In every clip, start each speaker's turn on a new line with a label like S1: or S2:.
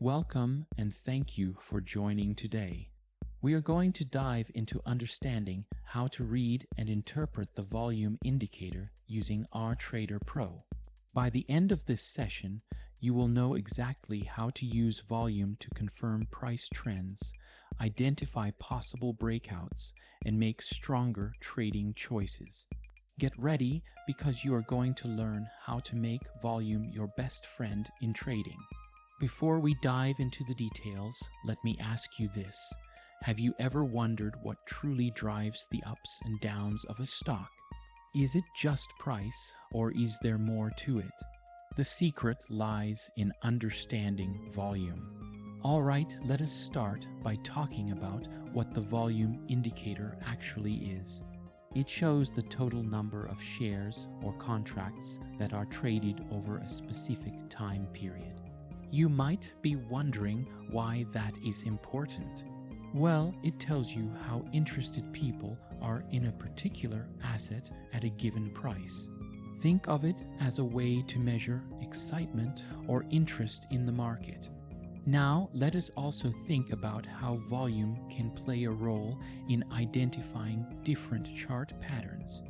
S1: Welcome and thank you for joining today. We are going to dive into understanding how to read and interpret the volume indicator using RTrader Pro. By the end of this session, you will know exactly how to use volume to confirm price trends, identify possible breakouts, and make stronger trading choices. Get ready because you are going to learn how to make volume your best friend in trading. Before we dive into the details, let me ask you this. Have you ever wondered what truly drives the ups and downs of a stock? Is it just price, or is there more to it? The secret lies in understanding volume. All right, let us start by talking about what the volume indicator actually is. It shows the total number of shares or contracts that are traded over a specific time period. You might be wondering why that is important. Well, it tells you how interested people are in a particular asset at a given price. Think of it as a way to measure excitement or interest in the market. Now, let us also think about how volume can play a role in identifying different chart patterns.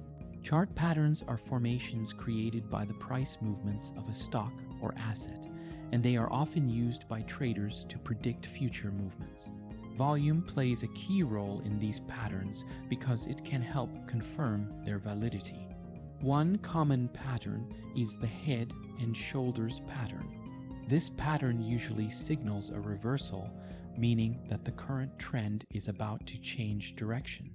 S1: Chart patterns are formations created by the price movements of a stock or asset, and they are often used by traders to predict future movements. Volume plays a key role in these patterns because it can help confirm their validity. One common pattern is the head and shoulders pattern. This pattern usually signals a reversal, meaning that the current trend is about to change direction.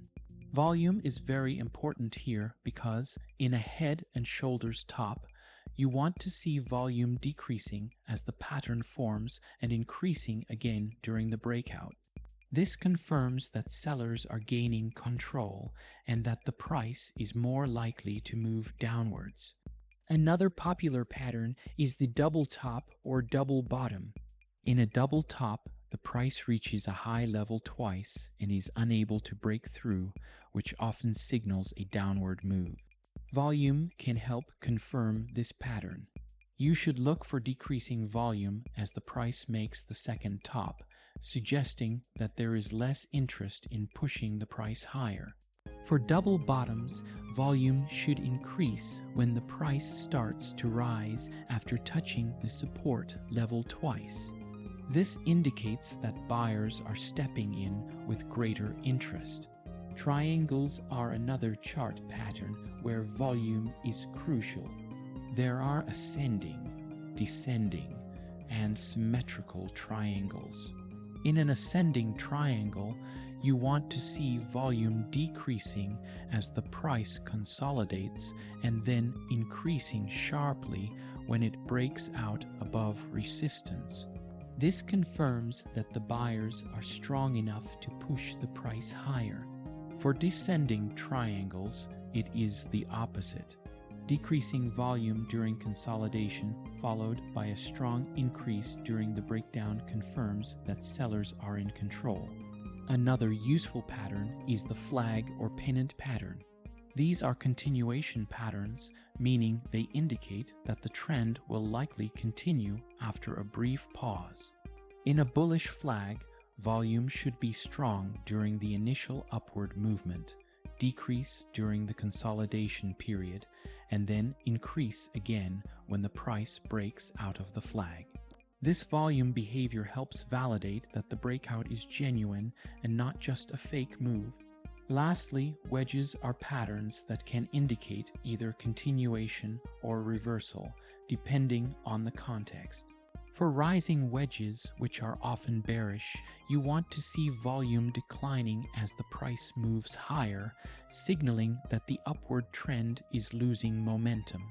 S1: Volume is very important here because in a head and shoulders top, you want to see volume decreasing as the pattern forms and increasing again during the breakout. This confirms that sellers are gaining control and that the price is more likely to move downwards. Another popular pattern is the double top or double bottom. In a double top, the price reaches a high level twice and is unable to break through, which often signals a downward move. Volume can help confirm this pattern. You should look for decreasing volume as the price makes the second top, suggesting that there is less interest in pushing the price higher. For double bottoms, volume should increase when the price starts to rise after touching the support level twice. This indicates that buyers are stepping in with greater interest. Triangles are another chart pattern where volume is crucial. There are ascending, descending, and symmetrical triangles. In an ascending triangle, you want to see volume decreasing as the price consolidates and then increasing sharply when it breaks out above resistance. This confirms that the buyers are strong enough to push the price higher. For descending triangles, it is the opposite. Decreasing volume during consolidation followed by a strong increase during the breakdown confirms that sellers are in control. Another useful pattern is the flag or pennant pattern. These are continuation patterns, meaning they indicate that the trend will likely continue after a brief pause. In a bullish flag, volume should be strong during the initial upward movement, decrease during the consolidation period, and then increase again when the price breaks out of the flag. This volume behavior helps validate that the breakout is genuine and not just a fake move. Lastly, wedges are patterns that can indicate either continuation or reversal, depending on the context. For rising wedges, which are often bearish, you want to see volume declining as the price moves higher, signaling that the upward trend is losing momentum.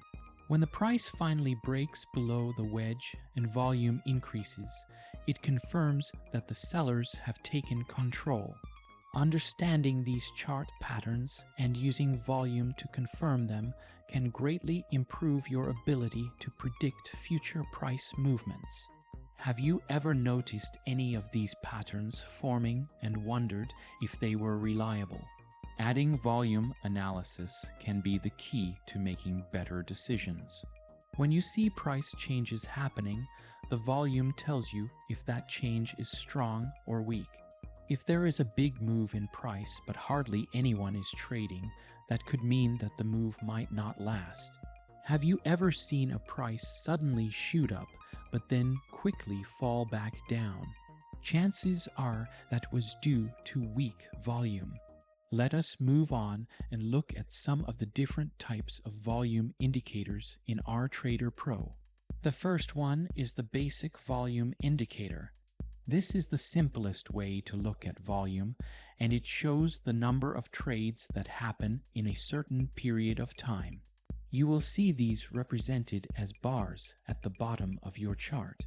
S1: When the price finally breaks below the wedge and volume increases, it confirms that the sellers have taken control. Understanding these chart patterns and using volume to confirm them can greatly improve your ability to predict future price movements. Have you ever noticed any of these patterns forming and wondered if they were reliable? Adding volume analysis can be the key to making better decisions. When you see price changes happening, the volume tells you if that change is strong or weak. If there is a big move in price but hardly anyone is trading, that could mean that the move might not last. Have you ever seen a price suddenly shoot up but then quickly fall back down? Chances are that was due to weak volume. Let us move on and look at some of the different types of volume indicators in RTrader Pro. The first one is the basic volume indicator. This is the simplest way to look at volume, and it shows the number of trades that happen in a certain period of time. You will see these represented as bars at the bottom of your chart.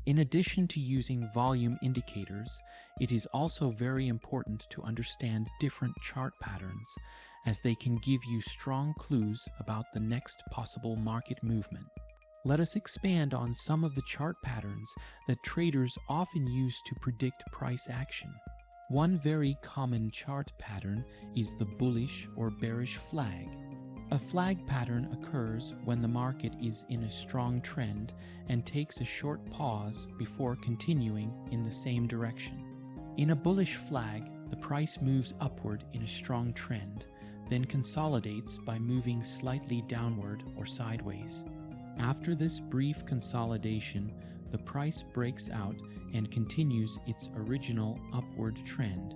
S1: In addition to using volume indicators, it is also very important to understand different chart patterns, as they can give you strong clues about the next possible market movement. Let us expand on some of the chart patterns that traders often use to predict price action. One very common chart pattern is the bullish or bearish flag. A flag pattern occurs when the market is in a strong trend and takes a short pause before continuing in the same direction. In a bullish flag, the price moves upward in a strong trend, then consolidates by moving slightly downward or sideways. After this brief consolidation, the price breaks out and continues its original upward trend.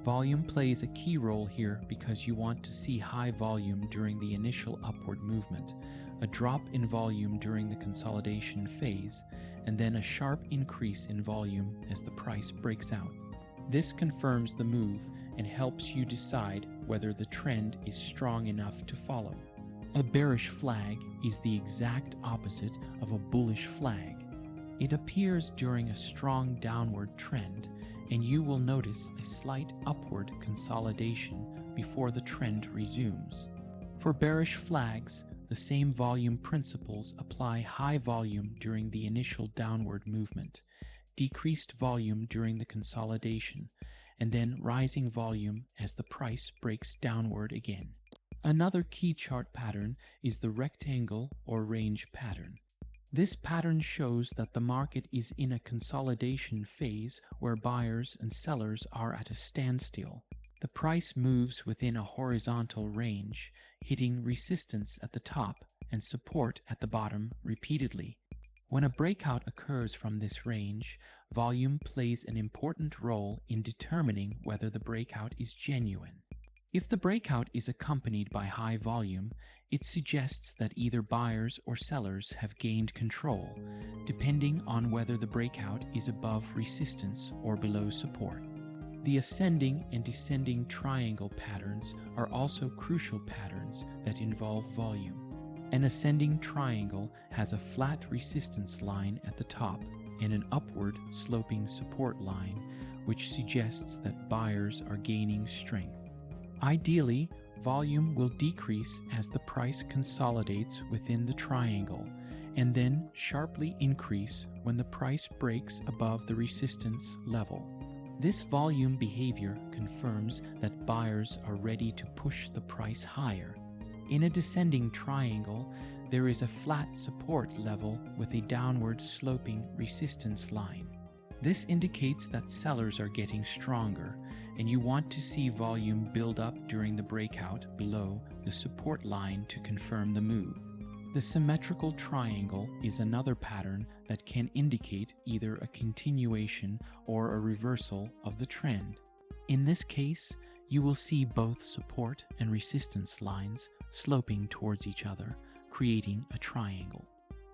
S1: Volume plays a key role here because you want to see high volume during the initial upward movement, a drop in volume during the consolidation phase, and then a sharp increase in volume as the price breaks out. This confirms the move and helps you decide whether the trend is strong enough to follow. A bearish flag is the exact opposite of a bullish flag. It appears during a strong downward trend, and you will notice a slight upward consolidation before the trend resumes. For bearish flags, the same volume principles apply: high volume during the initial downward movement, decreased volume during the consolidation, and then rising volume as the price breaks downward again. Another key chart pattern is the rectangle or range pattern. This pattern shows that the market is in a consolidation phase where buyers and sellers are at a standstill. The price moves within a horizontal range, hitting resistance at the top and support at the bottom repeatedly. When a breakout occurs from this range, volume plays an important role in determining whether the breakout is genuine. If the breakout is accompanied by high volume, it suggests that either buyers or sellers have gained control, depending on whether the breakout is above resistance or below support. The ascending and descending triangle patterns are also crucial patterns that involve volume. An ascending triangle has a flat resistance line at the top and an upward sloping support line, which suggests that buyers are gaining strength. Ideally, volume will decrease as the price consolidates within the triangle, and then sharply increase when the price breaks above the resistance level. This volume behavior confirms that buyers are ready to push the price higher. In a descending triangle, there is a flat support level with a downward sloping resistance line. This indicates that sellers are getting stronger, and you want to see volume build up during the breakout below the support line to confirm the move. The symmetrical triangle is another pattern that can indicate either a continuation or a reversal of the trend. In this case, you will see both support and resistance lines sloping towards each other, creating a triangle.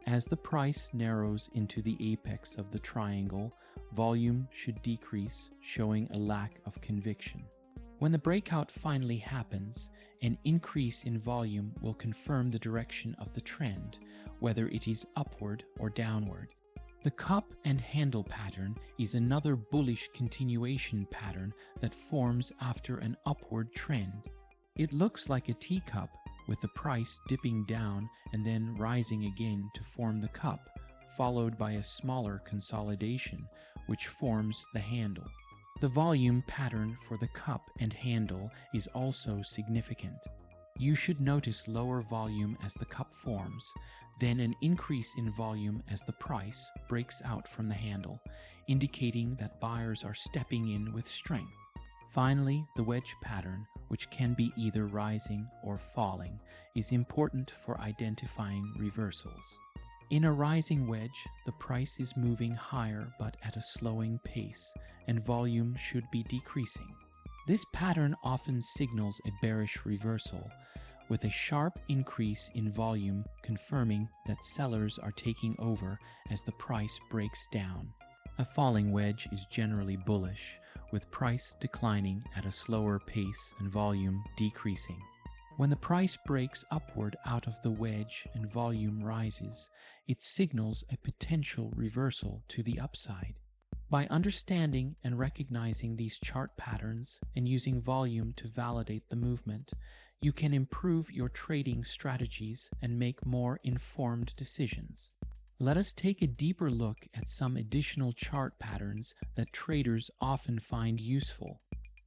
S1: As the price narrows into the apex of the triangle, volume should decrease, showing a lack of conviction. When the breakout finally happens, an increase in volume will confirm the direction of the trend, whether it is upward or downward. The cup and handle pattern is another bullish continuation pattern that forms after an upward trend. It looks like a teacup, with the price dipping down and then rising again to form the cup, followed by a smaller consolidation, which forms the handle. The volume pattern for the cup and handle is also significant. You should notice lower volume as the cup forms, then an increase in volume as the price breaks out from the handle, indicating that buyers are stepping in with strength. Finally, the wedge pattern, which can be either rising or falling, is important for identifying reversals. In a rising wedge, the price is moving higher but at a slowing pace, and volume should be decreasing. This pattern often signals a bearish reversal, with a sharp increase in volume confirming that sellers are taking over as the price breaks down. A falling wedge is generally bullish, with price declining at a slower pace and volume decreasing. When the price breaks upward out of the wedge and volume rises, it signals a potential reversal to the upside. By understanding and recognizing these chart patterns and using volume to validate the movement, you can improve your trading strategies and make more informed decisions. Let us take a deeper look at some additional chart patterns that traders often find useful.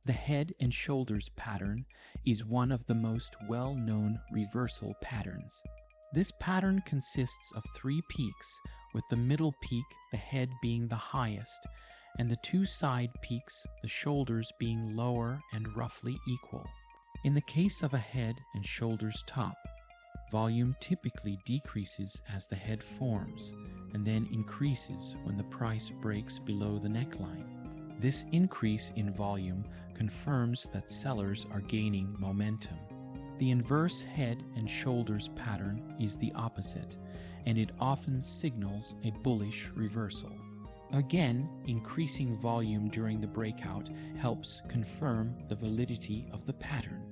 S1: The head and shoulders pattern is one of the most well-known reversal patterns. This pattern consists of three peaks, with the middle peak, the head, being the highest, and the two side peaks, the shoulders, being lower and roughly equal. In the case of a head and shoulders top, volume typically decreases as the head forms, and then increases when the price breaks below the neckline. This increase in volume confirms that sellers are gaining momentum. The inverse head and shoulders pattern is the opposite, and it often signals a bullish reversal. Again, increasing volume during the breakout helps confirm the validity of the pattern.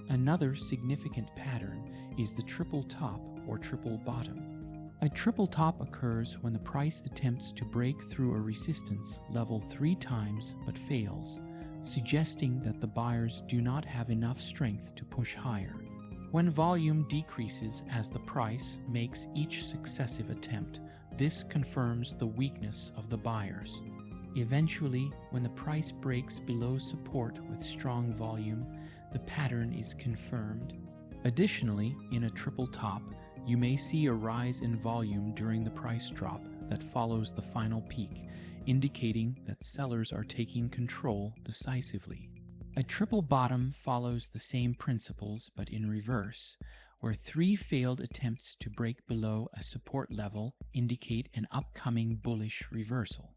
S1: Another significant pattern is the triple top or triple bottom. A triple top occurs when the price attempts to break through a resistance level 3 times but fails, suggesting that the buyers do not have enough strength to push higher. When volume decreases as the price makes each successive attempt, this confirms the weakness of the buyers. Eventually, when the price breaks below support with strong volume, the pattern is confirmed. Additionally, in a triple top, you may see a rise in volume during the price drop that follows the final peak, indicating that sellers are taking control decisively. A triple bottom follows the same principles but in reverse, where 3 failed attempts to break below a support level indicate an upcoming bullish reversal.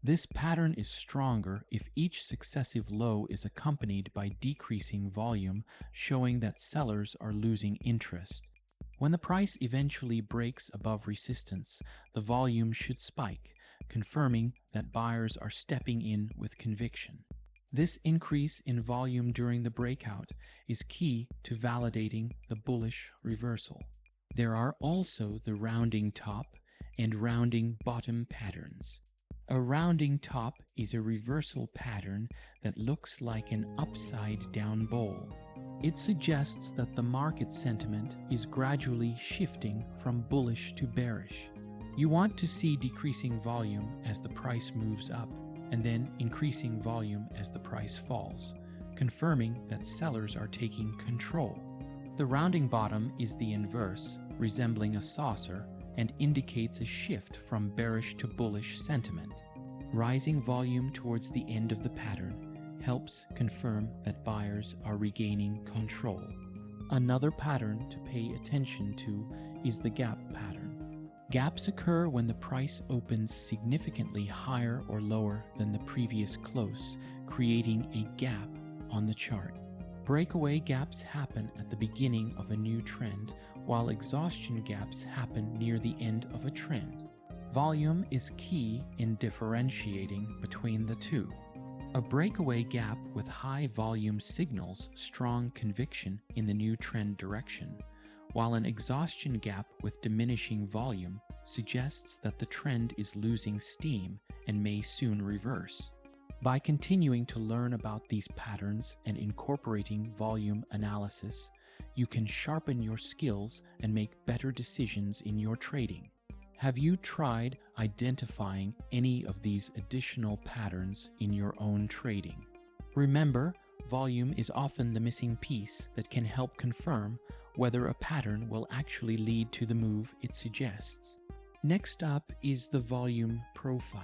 S1: This pattern is stronger if each successive low is accompanied by decreasing volume, showing that sellers are losing interest. When the price eventually breaks above resistance, the volume should spike, confirming that buyers are stepping in with conviction. This increase in volume during the breakout is key to validating the bullish reversal. There are also the rounding top and rounding bottom patterns. A rounding top is a reversal pattern that looks like an upside-down bowl. It suggests that the market sentiment is gradually shifting from bullish to bearish. You want to see decreasing volume as the price moves up, and then increasing volume as the price falls, confirming that sellers are taking control. The rounding bottom is the inverse, resembling a saucer, and indicates a shift from bearish to bullish sentiment. Rising volume towards the end of the pattern helps confirm that buyers are regaining control. Another pattern to pay attention to is the gap pattern. Gaps occur when the price opens significantly higher or lower than the previous close, creating a gap on the chart. Breakaway gaps happen at the beginning of a new trend, while exhaustion gaps happen near the end of a trend. Volume is key in differentiating between the two. A breakaway gap with high volume signals strong conviction in the new trend direction, while an exhaustion gap with diminishing volume suggests that the trend is losing steam and may soon reverse. By continuing to learn about these patterns and incorporating volume analysis, you can sharpen your skills and make better decisions in your trading. Have you tried identifying any of these additional patterns in your own trading? Remember, volume is often the missing piece that can help confirm whether a pattern will actually lead to the move it suggests. Next up is the volume profile.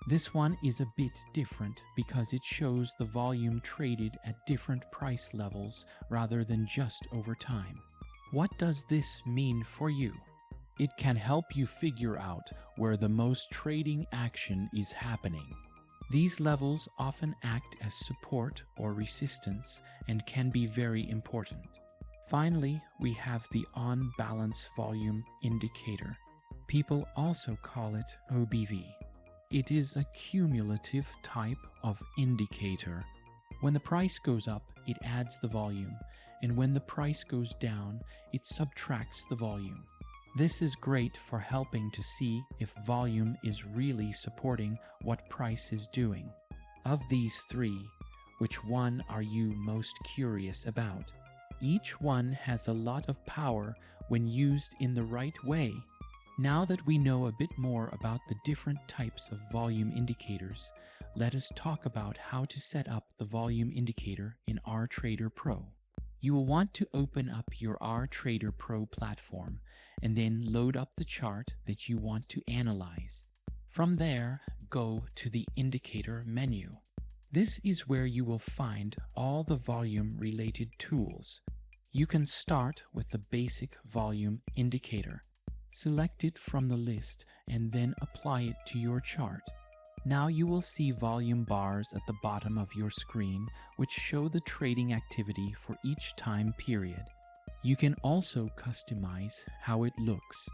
S1: This one is a bit different because it shows the volume traded at different price levels rather than just over time. What does this mean for you? It can help you figure out where the most trading action is happening. These levels often act as support or resistance and can be very important. Finally, we have the on-balance volume indicator. People also call it OBV. It is a cumulative type of indicator. When the price goes up, it adds the volume, and when the price goes down, it subtracts the volume. This is great for helping to see if volume is really supporting what price is doing. Of these three, which one are you most curious about? Each one has a lot of power when used in the right way. Now that we know a bit more about the different types of volume indicators, let us talk about how to set up the volume indicator in RTrader Pro. You will want to open up your RTrader Pro platform and then load up the chart that you want to analyze. From there, go to the indicator menu. This is where you will find all the volume-related tools. You can start with the basic volume indicator. Select it from the list and then apply it to your chart. Now you will see volume bars at the bottom of your screen, which show the trading activity for each time period. You can also customize how it looks.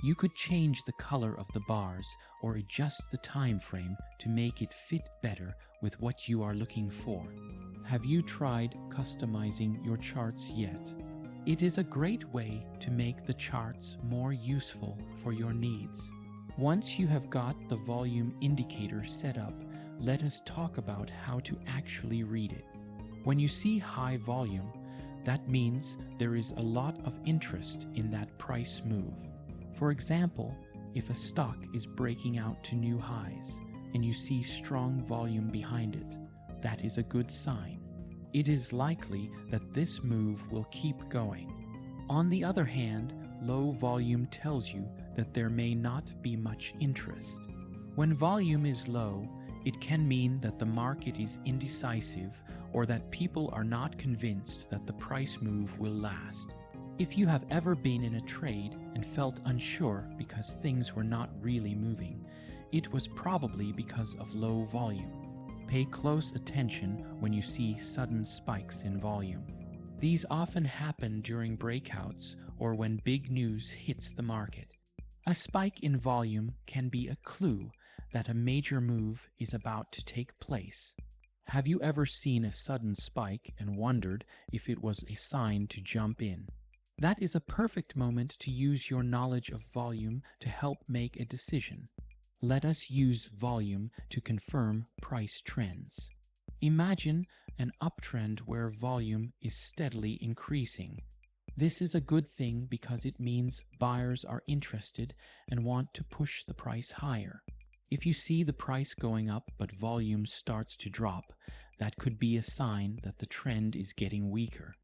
S1: You could change the color of the bars or adjust the time frame to make it fit better with what you are looking for. Have you tried customizing your charts yet? It is a great way to make the charts more useful for your needs. Once you have got the volume indicator set up, let us talk about how to actually read it. When you see high volume, that means there is a lot of interest in that price move. For example, if a stock is breaking out to new highs and you see strong volume behind it, that is a good sign. It is likely that this move will keep going. On the other hand, low volume tells you that there may not be much interest. When volume is low, it can mean that the market is indecisive or that people are not convinced that the price move will last. If you have ever been in a trade and felt unsure because things were not really moving, it was probably because of low volume. Pay close attention when you see sudden spikes in volume. These often happen during breakouts or when big news hits the market. A spike in volume can be a clue that a major move is about to take place. Have you ever seen a sudden spike and wondered if it was a sign to jump in? That is a perfect moment to use your knowledge of volume to help make a decision. Let us use volume to confirm price trends. Imagine an uptrend where volume is steadily increasing. This is a good thing because it means buyers are interested and want to push the price higher. If you see the price going up but volume starts to drop, that could be a sign that the trend is getting weaker.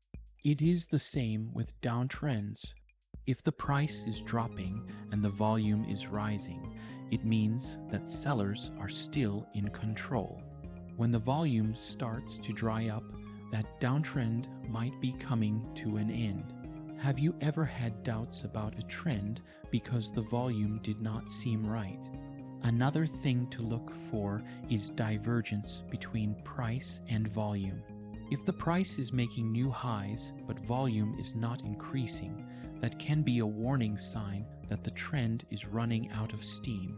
S1: It is the same with downtrends. If the price is dropping and the volume is rising, it means that sellers are still in control. When the volume starts to dry up, that downtrend might be coming to an end. Have you ever had doubts about a trend because the volume did not seem right? Another thing to look for is divergence between price and volume. If the price is making new highs but volume is not increasing, that can be a warning sign that the trend is running out of steam.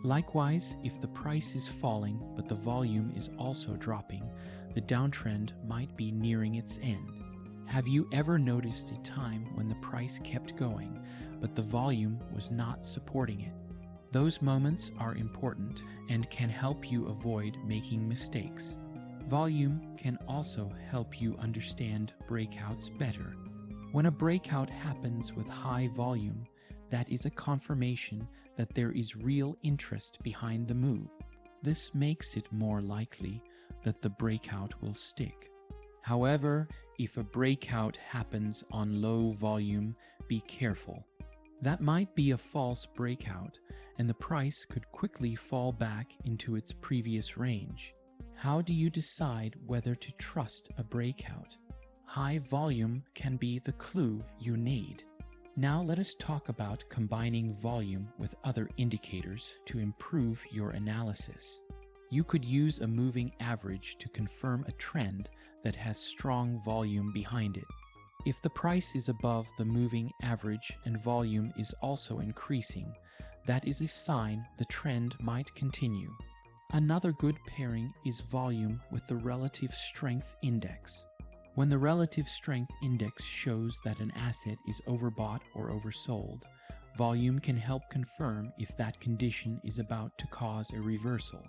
S1: Likewise, if the price is falling but the volume is also dropping, the downtrend might be nearing its end. Have you ever noticed a time when the price kept going, but the volume was not supporting it? Those moments are important and can help you avoid making mistakes. Volume can also help you understand breakouts better. When a breakout happens with high volume, that is a confirmation that there is real interest behind the move. This makes it more likely that the breakout will stick. However, if a breakout happens on low volume, be careful. That might be a false breakout, and the price could quickly fall back into its previous range. How do you decide whether to trust a breakout? High volume can be the clue you need. Now let us talk about combining volume with other indicators to improve your analysis. You could use a moving average to confirm a trend that has strong volume behind it. If the price is above the moving average and volume is also increasing, that is a sign the trend might continue. Another good pairing is volume with the relative strength index. When the relative strength index shows that an asset is overbought or oversold, volume can help confirm if that condition is about to cause a reversal.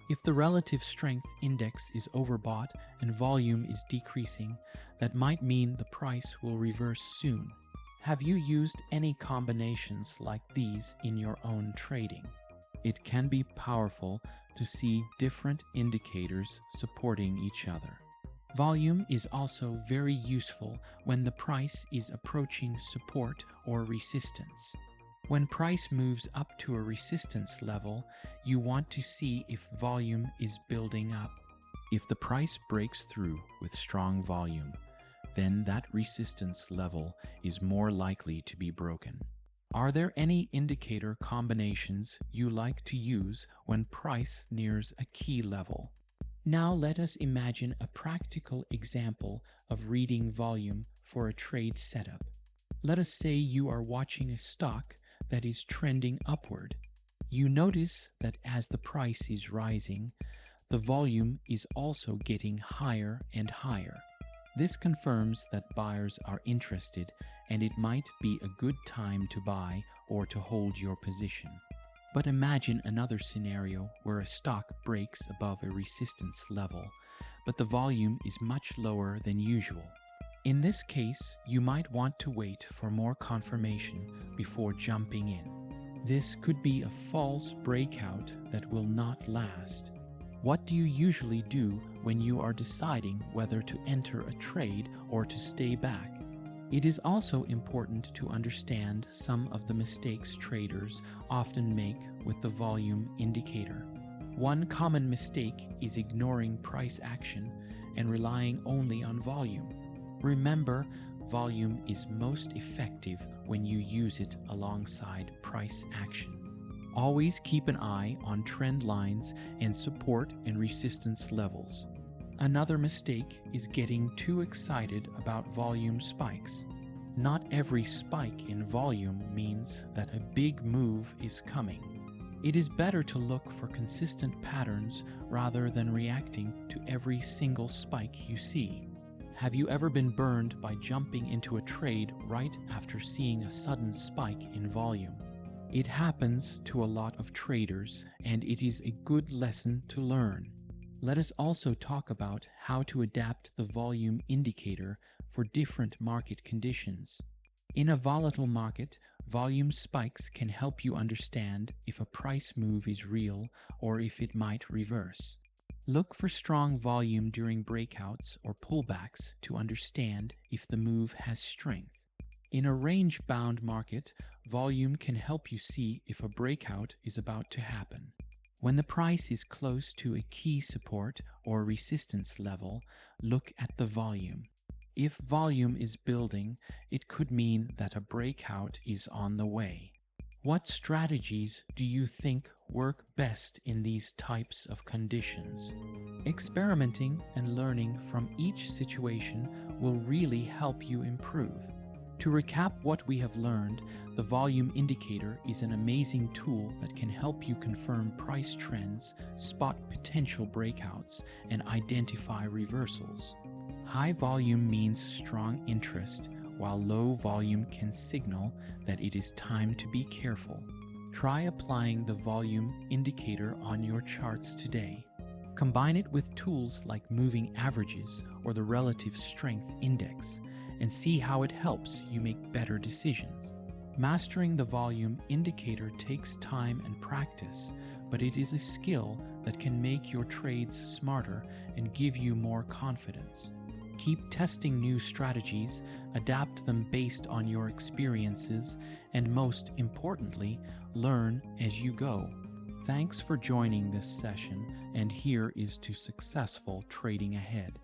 S1: If the relative strength index is overbought and volume is decreasing, that might mean the price will reverse soon. Have you used any combinations like these in your own trading? It can be powerful to see different indicators supporting each other. Volume is also very useful when the price is approaching support or resistance. When price moves up to a resistance level, you want to see if volume is building up. If the price breaks through with strong volume, then that resistance level is more likely to be broken. Are there any indicator combinations you like to use when price nears a key level? Now let us imagine a practical example of reading volume for a trade setup. Let us say you are watching a stock that is trending upward. You notice that as the price is rising, the volume is also getting higher and higher. This confirms that buyers are interested, and it might be a good time to buy or to hold your position. But imagine another scenario where a stock breaks above a resistance level, but the volume is much lower than usual. In this case, you might want to wait for more confirmation before jumping in. This could be a false breakout that will not last. What do you usually do when you are deciding whether to enter a trade or to stay back? It is also important to understand some of the mistakes traders often make with the volume indicator. One common mistake is ignoring price action and relying only on volume. Remember, volume is most effective when you use it alongside price action. Always keep an eye on trend lines and support and resistance levels. Another mistake is getting too excited about volume spikes. Not every spike in volume means that a big move is coming. It is better to look for consistent patterns rather than reacting to every single spike you see. Have you ever been burned by jumping into a trade right after seeing a sudden spike in volume? It happens to a lot of traders, and it is a good lesson to learn. Let us also talk about how to adapt the volume indicator for different market conditions. In a volatile market, volume spikes can help you understand if a price move is real or if it might reverse. Look for strong volume during breakouts or pullbacks to understand if the move has strength. In a range-bound market, volume can help you see if a breakout is about to happen. When the price is close to a key support or resistance level, look at the volume. If volume is building, it could mean that a breakout is on the way. What strategies do you think work best in these types of conditions? Experimenting and learning from each situation will really help you improve. To recap what we have learned, the volume indicator is an amazing tool that can help you confirm price trends, spot potential breakouts, and identify reversals. High volume means strong interest, while low volume can signal that it is time to be careful. Try applying the volume indicator on your charts today. Combine it with tools like moving averages or the relative strength index, and see how it helps you make better decisions. Mastering the volume indicator takes time and practice, but it is a skill that can make your trades smarter and give you more confidence. Keep testing new strategies, adapt them based on your experiences, and most importantly, learn as you go. Thanks for joining this session, and here is to successful trading ahead.